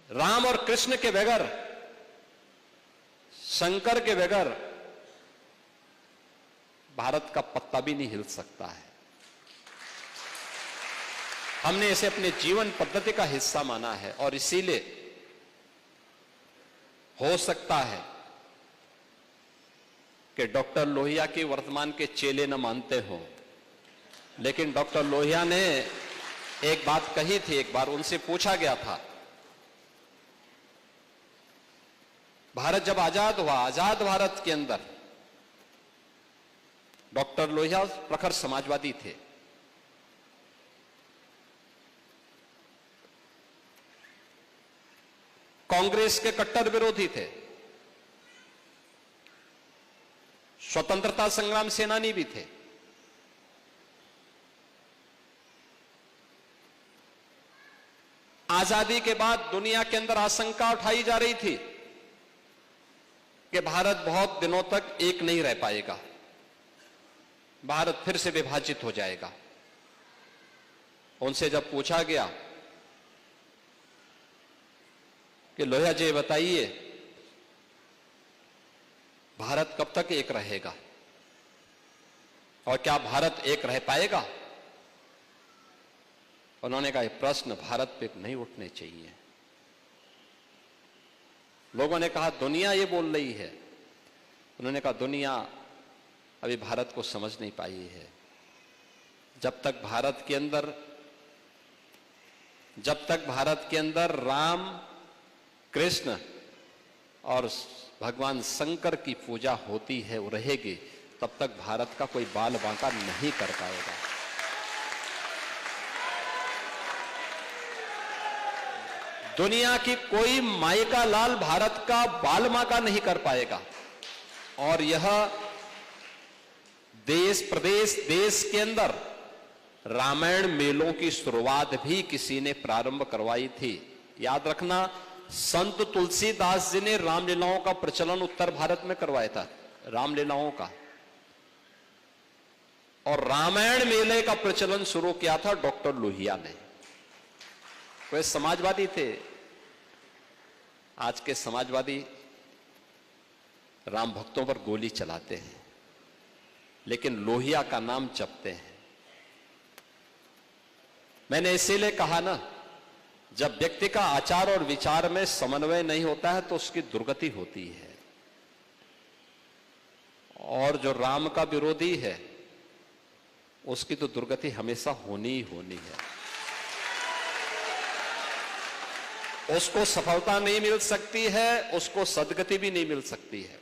राम और कृष्ण के बगैर, शंकर के बगैर भारत का पत्ता भी नहीं हिल सकता है। हमने इसे अपने जीवन पद्धति का हिस्सा माना है और इसीलिए हो सकता है कि डॉक्टर लोहिया की वर्तमान के चेले न मानते हो, लेकिन डॉक्टर लोहिया ने एक बात कही थी। एक बार उनसे पूछा गया था, भारत जब आजाद हुआ, आजाद भारत के अंदर डॉक्टर लोहिया प्रखर समाजवादी थे। कांग्रेस के कट्टर विरोधी थे, स्वतंत्रता संग्राम सेनानी भी थे। आजादी के बाद दुनिया के अंदर आशंका उठाई जा रही थी कि भारत बहुत दिनों तक एक नहीं रह पाएगा, भारत फिर से विभाजित हो जाएगा। उनसे जब पूछा गया कि लोहिया जी बताइए, भारत कब तक एक रहेगा और क्या भारत एक रह पाएगा? उन्होंने कहा, यह प्रश्न भारत पे नहीं उठने चाहिए। लोगों ने कहा, दुनिया ये बोल रही है। उन्होंने कहा, दुनिया अभी भारत को समझ नहीं पाई है। जब तक भारत के अंदर राम, कृष्ण और भगवान शंकर की पूजा होती है, वो रहेगी, तब तक भारत का कोई बाल बांका नहीं कर पाएगा। दुनिया की कोई माई का लाल भारत का बाल बांका नहीं कर पाएगा। और यह देश प्रदेश देश के अंदर रामायण मेलों की शुरुआत भी किसी ने प्रारंभ करवाई थी। याद रखना, संत तुलसीदास जी ने रामलीलाओं का प्रचलन उत्तर भारत में करवाया था, रामलीलाओं का। और रामायण मेले का प्रचलन शुरू किया था डॉक्टर लोहिया ने। वे समाजवादी थे। आज के समाजवादी राम भक्तों पर गोली चलाते हैं, लेकिन लोहिया का नाम जपते हैं। मैंने इसीलिए कहा ना, जब व्यक्ति का आचार और विचार में समन्वय नहीं होता है तो उसकी दुर्गति होती है। और जो राम का विरोधी है उसकी तो दुर्गति हमेशा होनी ही होनी है। उसको सफलता नहीं मिल सकती है, उसको सदगति भी नहीं मिल सकती है।